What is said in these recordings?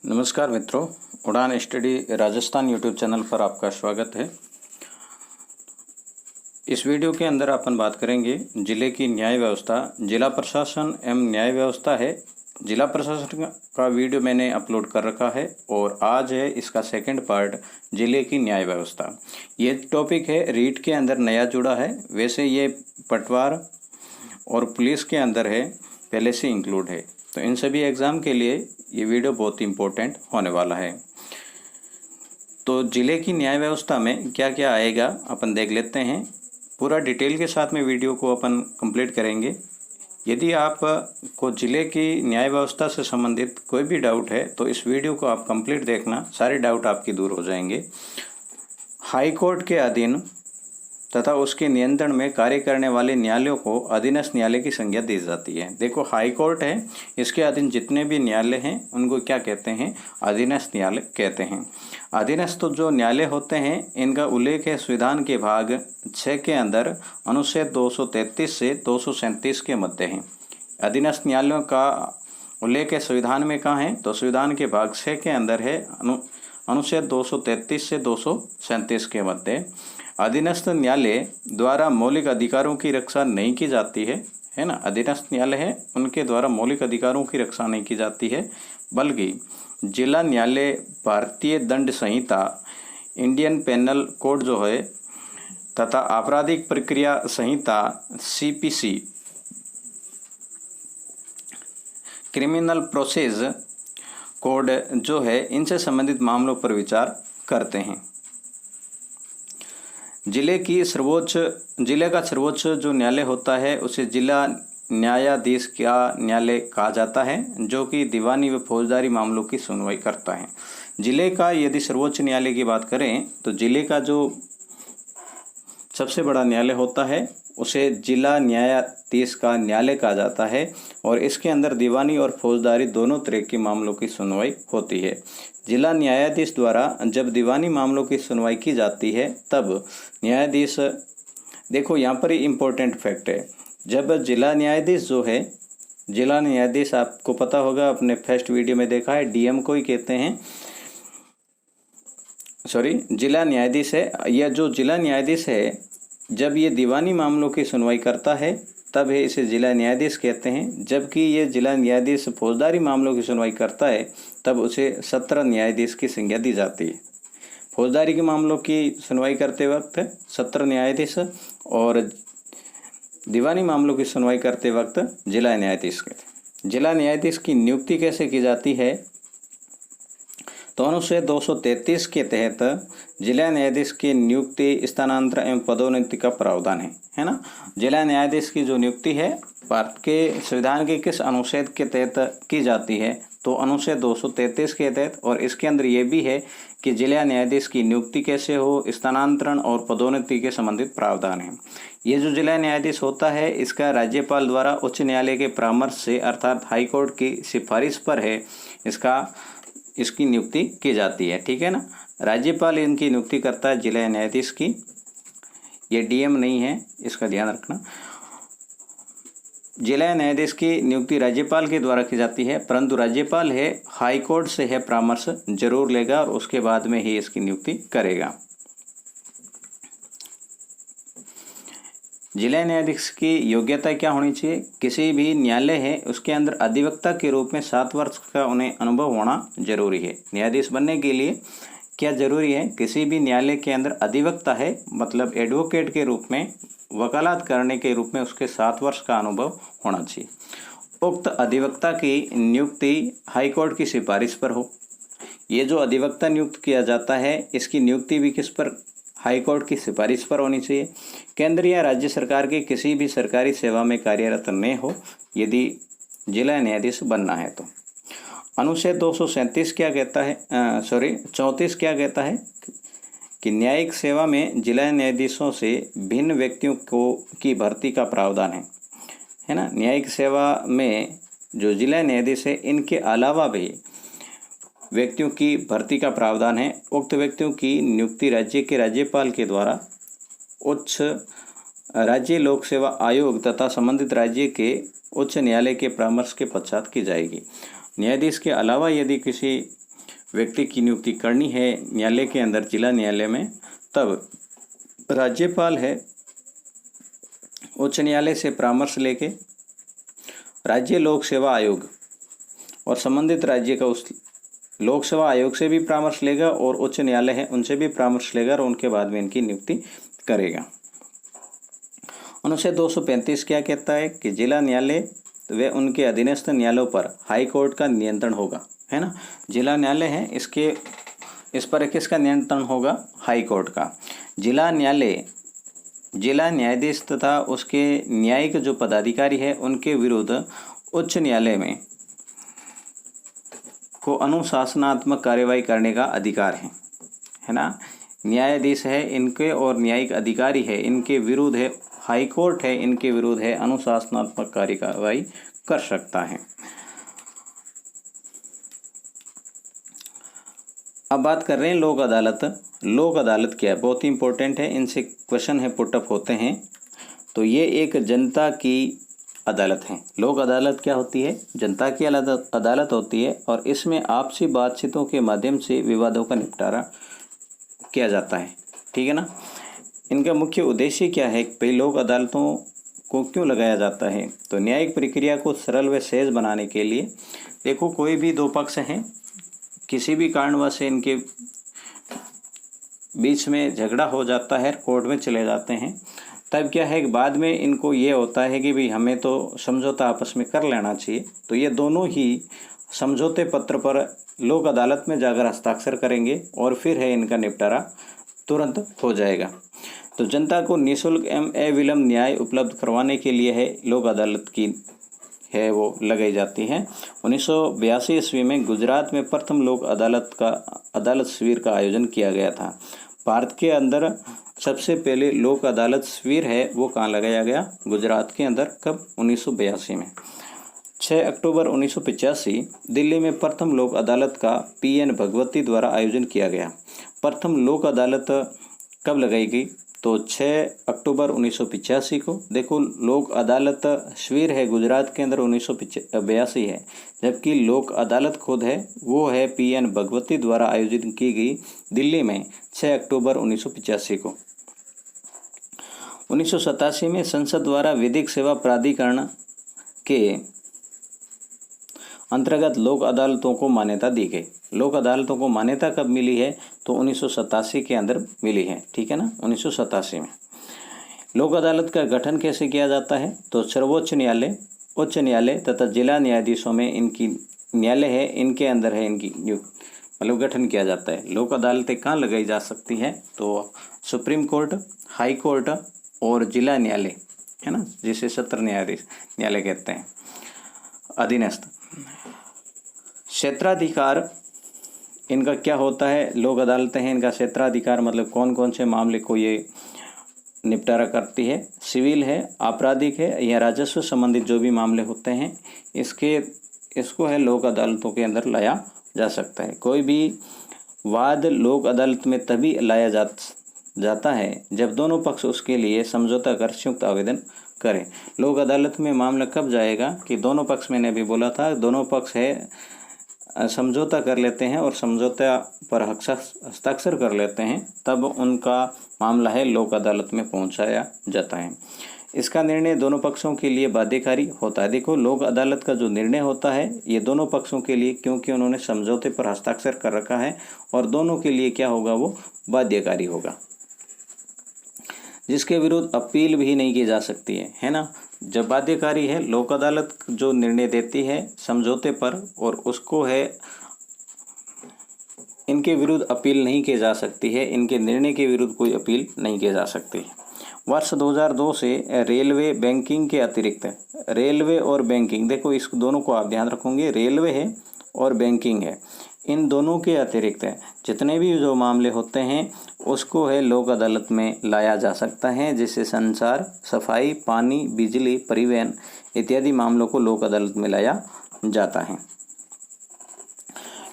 नमस्कार मित्रों, उड़ान स्टडी राजस्थान यूट्यूब चैनल पर आपका स्वागत है। इस वीडियो के अंदर अपन बात करेंगे जिले की न्याय व्यवस्था। जिला प्रशासन एवं न्याय व्यवस्था है। जिला प्रशासन का वीडियो मैंने अपलोड कर रखा है और आज है इसका सेकंड पार्ट, जिले की न्याय व्यवस्था। ये टॉपिक है रीट के अंदर नया जुड़ा है, वैसे ये पटवार और पुलिस के अंदर है, पहले से इंक्लूड है। तो इन सभी एग्ज़ाम के लिए ये वीडियो बहुत इम्पोर्टेंट होने वाला है। तो जिले की न्याय व्यवस्था में क्या क्या आएगा अपन देख लेते हैं। पूरा डिटेल के साथ में वीडियो को अपन कंप्लीट करेंगे। यदि आप को जिले की न्याय व्यवस्था से संबंधित कोई भी डाउट है तो इस वीडियो को आप कंप्लीट देखना, सारे डाउट आपकी दूर हो जाएंगे। हाई कोर्ट के अधीन तथा उसके नियंत्रण में कार्य करने वाले न्यायालयों को अधीनस्थ न्यायालय की संज्ञा दी जाती है। देखो, हाई कोर्ट है, इसके अधीन जितने भी न्यायालय हैं उनको क्या कहते हैं? अधीनस्थ न्यायालय कहते हैं। अधीनस्थ जो न्यायालय होते हैं इनका उल्लेख है संविधान के भाग 6 के अंदर अनुच्छेद 233 से 237 के मध्य है। अधीनस्थ न्यायालयों का उल्लेख है संविधान में कहाँ है? तो संविधान के भाग 6 के अंदर है, अनुच्छेद 233 से 237 के मध्य। अधीनस्थ न्यायालय द्वारा मौलिक अधिकारों की रक्षा नहीं की जाती है ना। अधीनस्थ न्यायालय है, उनके द्वारा मौलिक अधिकारों की रक्षा नहीं की जाती है, बल्कि जिला न्यायालय भारतीय दंड संहिता, इंडियन पेनल कोड जो है, तथा आपराधिक प्रक्रिया संहिता CPC, क्रिमिनल प्रोसेस कोड जो है, इनसे संबंधित मामलों पर विचार करते हैं। जिले का सर्वोच्च जो न्यायालय होता है उसे जिला न्यायाधीश का न्यायालय कहा जाता है, जो कि दीवानी व फौजदारी मामलों की सुनवाई करता है। जिले का यदि सर्वोच्च न्यायालय की बात करें तो जिले का जो सबसे बड़ा न्यायालय होता है उसे जिला न्यायाधीश का न्यायालय कहा जाता है, और इसके अंदर दीवानी और फौजदारी दोनों तरह के मामलों की सुनवाई होती है। जिला न्यायाधीश द्वारा जब दीवानी मामलों की सुनवाई की जाती है तब न्यायाधीश, देखो यहाँ पर ही इम्पोर्टेंट फैक्ट है, जब जिला न्यायाधीश जो है, जिला न्यायाधीश आपको पता होगा, अपने फर्स्ट वीडियो में देखा है, DM को ही कहते हैं, जिला न्यायाधीश है। यह जो जिला न्यायाधीश है, जब ये दीवानी मामलों की सुनवाई करता है तब है इसे जिला न्यायाधीश कहते हैं, जबकि ये जिला न्यायाधीश फौजदारी मामलों की सुनवाई करता है तब उसे सत्र न्यायाधीश की संज्ञा दी जाती है। फौजदारी के मामलों की सुनवाई करते वक्त सत्र न्यायाधीश और दीवानी मामलों की सुनवाई करते वक्त जिला न्यायाधीश कहते हैं। जिला न्यायाधीश की नियुक्ति कैसे की जाती है? तो अनुच्छेद 233 के तहत जिला न्यायाधीश की नियुक्ति, स्थानांतरण एवं पदोन्नति का प्रावधान है ना। जिला न्यायाधीश की जो नियुक्ति है भारत के संविधान के किस अनुच्छेद के तहत की जाती है? तो अनुच्छेद 233 के तहत, और इसके अंदर ये भी है कि जिला न्यायाधीश की नियुक्ति कैसे हो, स्थानांतरण और पदोन्नति के संबंधित प्रावधान है। ये जो जिला न्यायाधीश होता है इसका राज्यपाल द्वारा उच्च न्यायालय के परामर्श से, अर्थात हाईकोर्ट की सिफारिश पर है इसकी नियुक्ति की जाती है, ठीक है ना। राज्यपाल इनकी नियुक्ति करता है जिला न्यायाधीश की, ये DM नहीं है, इसका ध्यान रखना। जिला न्यायाधीश की नियुक्ति राज्यपाल के द्वारा की जाती है, परंतु राज्यपाल है हाईकोर्ट से है परामर्श जरूर लेगा और उसके बाद में ही इसकी नियुक्ति करेगा। जिला न्यायाधीश की योग्यता क्या होनी चाहिए? किसी भी न्यायालय है उसके अंदर अधिवक्ता के रूप में 7 वर्ष का उन्हें अनुभव होना जरूरी है। न्यायाधीश बनने के लिए क्या जरूरी है? किसी भी न्यायालय के अंदर अधिवक्ता है, मतलब एडवोकेट के रूप में, वकालत करने के रूप में उसके 7 वर्ष का अनुभव होना चाहिए। उक्त अधिवक्ता की नियुक्ति हाईकोर्ट की सिफारिश पर हो। ये जो अधिवक्ता नियुक्त किया जाता है इसकी नियुक्ति भी किस पर? हाईकोर्ट की सिफारिश पर होनी चाहिए। केंद्र या राज्य सरकार की किसी भी सरकारी सेवा में कार्यरत न हो यदि जिला न्यायाधीश बनना है तो। अनुच्छेद 237 क्या कहता है? 34 क्या कहता है कि न्यायिक सेवा में जिला न्यायाधीशों से भिन्न व्यक्तियों की भर्ती का प्रावधान है ना। न्यायिक सेवा में जो जिला न्यायाधीश है इनके अलावा भी व्यक्तियों की भर्ती का प्रावधान है। उक्त व्यक्तियों की नियुक्ति राज्य के राज्यपाल के द्वारा उच्च राज्य लोक सेवा आयोग तथा संबंधित राज्य के उच्च न्यायालय के परामर्श के पश्चात की जाएगी। न्यायाधीश के अलावा यदि किसी व्यक्ति की नियुक्ति करनी है न्यायालय के अंदर, जिला न्यायालय में, तब राज्यपाल है उच्च न्यायालय से परामर्श लेके राज्य लोक सेवा आयोग और संबंधित राज्य का उस लोक सेवा आयोग से भी परामर्श लेगा और उच्च न्यायालय है उनसे भी परामर्श लेगा और उनके बाद में इनकी नियुक्ति करेगा। अनुच्छेद 235 क्या कहता है कि जिला न्यायालय व उनके अधीनस्थ न्यायालयों पर हाई कोर्ट का नियंत्रण होगा, है ना। जिला न्यायालय है इस पर किसका नियंत्रण होगा? हाई कोर्ट का। जिला न्यायालय जिला न्यायाधीश तथा उसके न्यायिक जो पदाधिकारी है उनके विरुद्ध उच्च न्यायालय में को अनुशासनात्मक कार्यवाही करने का अधिकार है ना। न्यायाधीश है इनके और न्यायिक अधिकारी है इनके विरुद्ध है, हाई कोर्ट है इनके विरुद्ध है, अनुशासनात्मक कार्यवाही कर सकता है। अब बात कर रहे हैं लोक अदालत। लोक अदालत क्या है? बहुत ही इंपॉर्टेंट है, इनसे क्वेश्चन है पुटअप होते हैं। तो ये एक जनता की अदालत है। लोक अदालत क्या होती है? जनता की अदालत होती है और इसमें आपसी बातचीतों के माध्यम से विवादों का निपटारा किया जाता है, ठीक है ना। इनका मुख्य उद्देश्य क्या है? भाई लोक अदालतों को क्यों लगाया जाता है? तो न्यायिक प्रक्रिया को सरल व सहज बनाने के लिए। देखो, कोई भी दो पक्ष हैं, किसी भी कारणवश से इनके बीच में झगड़ा हो जाता है, कोर्ट में चले जाते हैं, तब क्या है कि बाद में इनको ये होता है कि भाई हमें तो समझौता आपस में कर लेना चाहिए। तो ये दोनों ही समझौते पत्र पर लोक अदालत में जाकर हस्ताक्षर करेंगे और फिर है इनका निपटारा तुरंत हो जाएगा। तो जनता को निःशुल्क एवं अविलंब न्याय उपलब्ध करवाने के लिए है लोक अदालत की है वो लगाई जाती है। 1982 ईस्वी में गुजरात में प्रथम लोक अदालत शिविर का आयोजन किया गया था। भारत के अंदर सबसे पहले लोक अदालत शिविर है वो कहाँ लगाया गया? गुजरात के अंदर। कब? 1982 में। 6 अक्टूबर 1985 दिल्ली में प्रथम लोक अदालत का PN भगवती द्वारा आयोजन किया गया। प्रथम लोक अदालत कब लगाई गई? तो 6 अक्टूबर 1985 को। देखो, लोक अदालत शिविर है गुजरात के अंदर 1982 है, जबकि लोक अदालत खुद है वो है PN भगवती द्वारा आयोजित की गई दिल्ली में 6 अक्टूबर 1985 को। 1987 में संसद द्वारा विधिक सेवा प्राधिकरण के अंतर्गत लोक अदालतों को मान्यता दी गई। लोक अदालतों को मान्यता कब मिली है? तो 1987 के अंदर मिली है, ठीक है ना। 1987 में। लोक अदालत का गठन कैसे किया जाता है? तो सर्वोच्च न्यायालय, उच्च न्यायालय तथा जिला न्यायाधीशों में इनकी न्यायालय है इनके अंदर है इनकी मतलब गठन किया जाता है। लोक अदालतें कहाँ लगाई जा सकती हैं? तो सुप्रीम कोर्ट, हाई कोर्ट और जिला न्यायालय, है ना, जिसे सत्र न्यायालय कहते हैं, अधीनस्थ। क्षेत्राधिकार इनका क्या होता है? लोक अदालतें हैं इनका क्षेत्राधिकार मतलब कौन कौन से मामले को ये निपटारा करती है। सिविल है, आपराधिक है या राजस्व संबंधित जो भी मामले होते हैं इसको है लोक अदालतों के अंदर लाया जा सकता है। कोई भी वाद लोक अदालत में तभी लाया जाता है जब दोनों पक्ष उसके लिए समझौता कर संयुक्त आवेदन करें। लोक अदालत में मामला कब जाएगा? कि दोनों पक्ष, मैंने अभी बोला था, दोनों पक्ष है समझौता कर लेते हैं और समझौता पर हस्ताक्षर कर लेते हैं, तब उनका मामला है लोक अदालत में पहुंचाया जाता है। इसका निर्णय दोनों पक्षों के लिए बाध्यकारी होता है। देखो, लोक अदालत का जो निर्णय होता है ये दोनों पक्षों के लिए, क्योंकि उन्होंने समझौते पर हस्ताक्षर कर रखा है, और दोनों के लिए क्या होगा? वो बाध्यकारी होगा, जिसके विरुद्ध अपील भी नहीं की जा सकती है ना। जब बाध्यकारी है, लोक अदालत जो निर्णय देती है समझौते पर और उसको है इनके विरुद्ध अपील नहीं की जा सकती है, इनके निर्णय के विरुद्ध कोई अपील नहीं की जा सकती है। वर्ष 2002 से रेलवे बैंकिंग के अतिरिक्त, रेलवे और बैंकिंग, देखो इस दोनों को आप ध्यान रखोगे, रेलवे है और बैंकिंग है, इन दोनों के अतिरिक्त जितने भी जो मामले होते हैं उसको है लोक अदालत में लाया जा सकता है, जिससे संचार, सफाई, पानी, बिजली, परिवहन इत्यादि मामलों को लोक अदालत में लाया जाता है।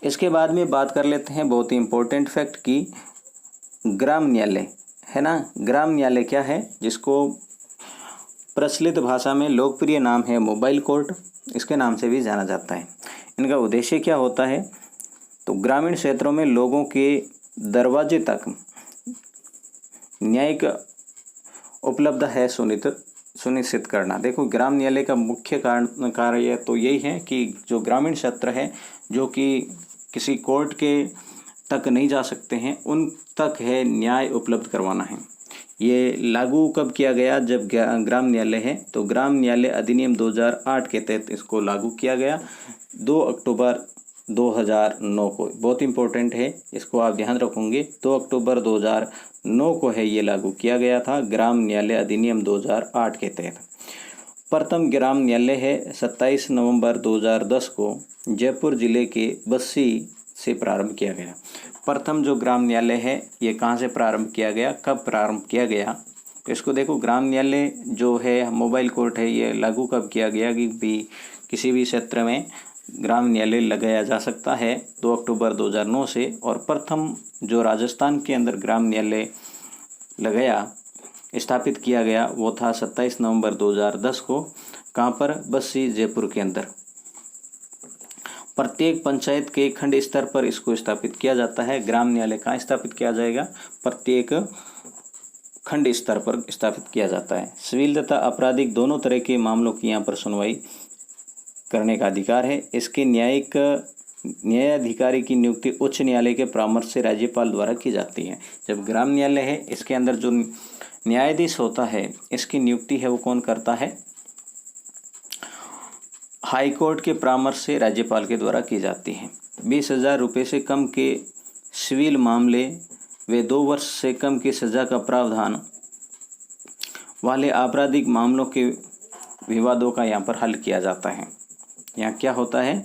इसके बाद में बात कर लेते हैं बहुत ही इम्पोर्टेंट फैक्ट की ग्राम न्यायालय, है ना। ग्राम न्यायालय क्या है? जिसको प्रचलित भाषा में लोकप्रिय नाम है मोबाइल कोर्ट, इसके नाम से भी जाना जाता है। इनका उद्देश्य क्या होता है? तो ग्रामीण क्षेत्रों में लोगों के दरवाजे तक न्यायिक उपलब्ध है सुनिश्चित करना। देखो, ग्राम न्यायालय का मुख्य कार्य तो यही है कि जो ग्रामीण क्षेत्र है, जो कि किसी कोर्ट के तक नहीं जा सकते हैं, उन तक है न्याय उपलब्ध करवाना है। ये लागू कब किया गया? जब ग्राम न्यायालय है तो ग्राम न्यायालय अधिनियम 2008 के तहत इसको लागू किया गया 2 अक्टूबर 2009 को। बहुत इंपॉर्टेंट है, इसको आप ध्यान रखोगे। 2 अक्टूबर 2009 को है ये लागू किया गया था ग्राम न्यायालय अधिनियम 2008 के तहत। प्रथम ग्राम न्यायालय है 27 नवंबर 2010 को जयपुर जिले के बस्सी से प्रारंभ किया गया। प्रथम जो ग्राम न्यायालय है ये कहाँ से प्रारंभ किया गया, कब प्रारंभ किया गया? तो इसको देखो, ग्राम न्यायालय जो है मोबाइल कोर्ट है, ये लागू कब किया गया कि भी किसी भी क्षेत्र में ग्राम न्यायालय लगाया जा सकता है 2 अक्टूबर 2009 से। और प्रथम जो राजस्थान के अंदर ग्राम न्यायालय स्थापित किया गया वो था 27 नवंबर 2010 को। कहाँ पर? बस्सी, जयपुर के अंदर। प्रत्येक पंचायत के खंड स्तर पर इसको स्थापित किया जाता है। ग्राम न्यायालय कहाँ स्थापित किया जाएगा? प्रत्येक खंड स्तर पर स्थापित किया जाता है। सिविल तथा आपराधिक दोनों तरह के मामलों की यहाँ पर सुनवाई करने का अधिकार है। इसके न्यायाधिकारी की नियुक्ति उच्च न्यायालय के परामर्श से राज्यपाल द्वारा की जाती है। जब ग्राम न्यायालय है, इसके अंदर जो न्यायाधीश होता है, इसकी नियुक्ति है वो कौन करता है? हाई कोर्ट के परामर्श से राज्यपाल के द्वारा की जाती है। 20,000 रुपये से कम के सिविल मामले व 2 वर्ष से कम की सजा का प्रावधान वाले आपराधिक मामलों के विवादों का यहाँ पर हल किया जाता है। यहाँ क्या होता है?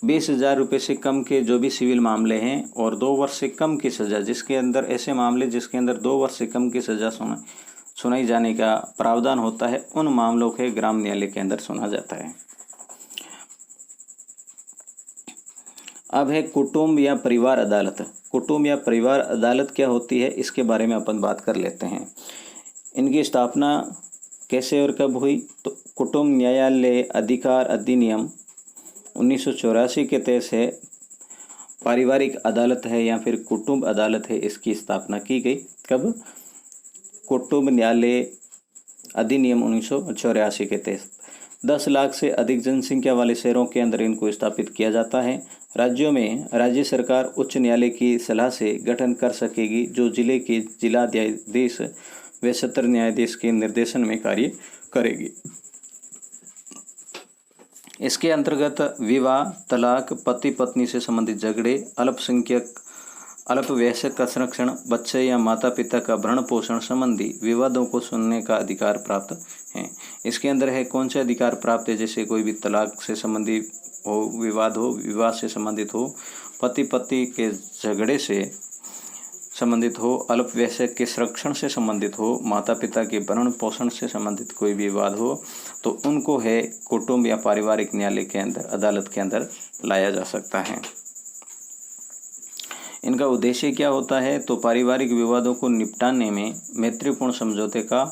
20,000 रुपये से कम के जो भी सिविल मामले हैं और 2 वर्ष से कम की सज़ा, जिसके अंदर ऐसे मामले जिसके अंदर 2 वर्ष से कम की सज़ा सुनाई जाने का प्रावधान होता है, उन मामलों के ग्राम न्यायालय के अंदर सुना जाता है। अब है कुटुंब या परिवार अदालत। कुटुंब या परिवार अदालत क्या होती है, इसके बारे में अपन बात कर लेते हैं। इनकी स्थापना कैसे और कब हुई? तो कुटुंब न्यायालय अधिकार अधिनियम 1984 के तहत से पारिवारिक अदालत है या फिर कुटुंब अदालत है, इसकी स्थापना की गई। कब? कुटुंब न्यायालय अधिनियम 1984 के तहत 10 लाख से अधिक जनसंख्या वाले शहरों के अंदर इनको स्थापित किया जाता है। राज्यों में राज्य सरकार उच्च न्यायालय की सलाह से गठन कर सकेगी, जो जिले के जिला न्यायाधीश व सत्र न्यायाधीश के निर्देशन में कार्य करेगी। इसके अंतर्गत विवाह, तलाक, पति पत्नी से संबंधित झगड़े, अल्पवयस्क का संरक्षण, बच्चे या माता पिता का भरण पोषण संबंधी विवादों को सुनने का अधिकार प्राप्त है। इसके अंदर है कौन से अधिकार प्राप्त है? जैसे कोई भी तलाक से संबंधित हो, विवाद हो, विवाह से संबंधित हो, पति पत्नी के झगड़े से संबंधित हो, अल्पवयस्क के संरक्षण से संबंधित हो, माता पिता के भरण पोषण से संबंधित कोई भी विवाद हो, तो उनको है कुटुंब या पारिवारिक न्यायालय के अंदर, अदालत के अंदर लाया जा सकता है। इनका उद्देश्य क्या होता है? तो पारिवारिक विवादों को निपटाने में मैत्रीपूर्ण समझौते का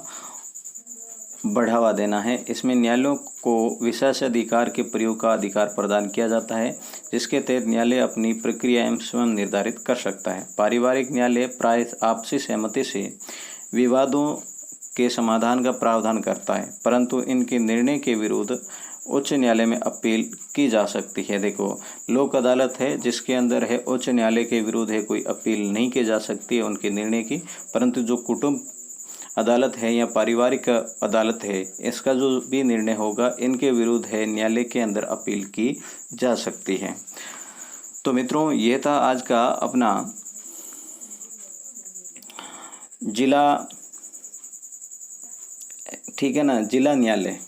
बढ़ावा देना है। इसमें न्यायालयों को विशेषाधिकार के प्रयोग का अधिकार प्रदान किया जाता है, जिसके तहत न्यायालय अपनी प्रक्रियाएं स्वयं निर्धारित कर सकता है। पारिवारिक न्यायालय प्रायः आपसी सहमति से विवादों के समाधान का प्रावधान करता है, परंतु इनके निर्णय के विरुद्ध उच्च न्यायालय में अपील की जा सकती है। देखो, लोक अदालत है जिसके अंदर है उच्च न्यायालय के विरुद्ध है कोई अपील नहीं की जा सकती है उनके निर्णय की, परंतु जो कुटुंब अदालत है या पारिवारिक अदालत है, इसका जो भी निर्णय होगा इनके विरुद्ध है न्यायालय के अंदर अपील की जा सकती है। तो मित्रों, ये था आज का अपना जिला, ठीक है ना, जिला न्यायालय।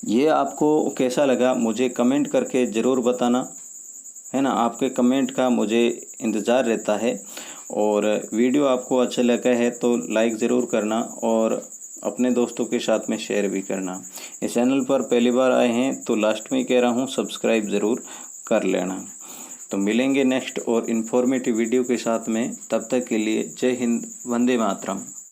ये आपको कैसा लगा मुझे कमेंट करके ज़रूर बताना, है ना। आपके कमेंट का मुझे इंतज़ार रहता है। और वीडियो आपको अच्छा लगा है तो लाइक ज़रूर करना और अपने दोस्तों के साथ में शेयर भी करना। इस चैनल पर पहली बार आए हैं तो लास्ट में कह रहा हूँ सब्सक्राइब ज़रूर कर लेना। तो मिलेंगे नेक्स्ट और इन्फॉर्मेटिव वीडियो के साथ में, तब तक के लिए जय हिंद, वंदे मातरम।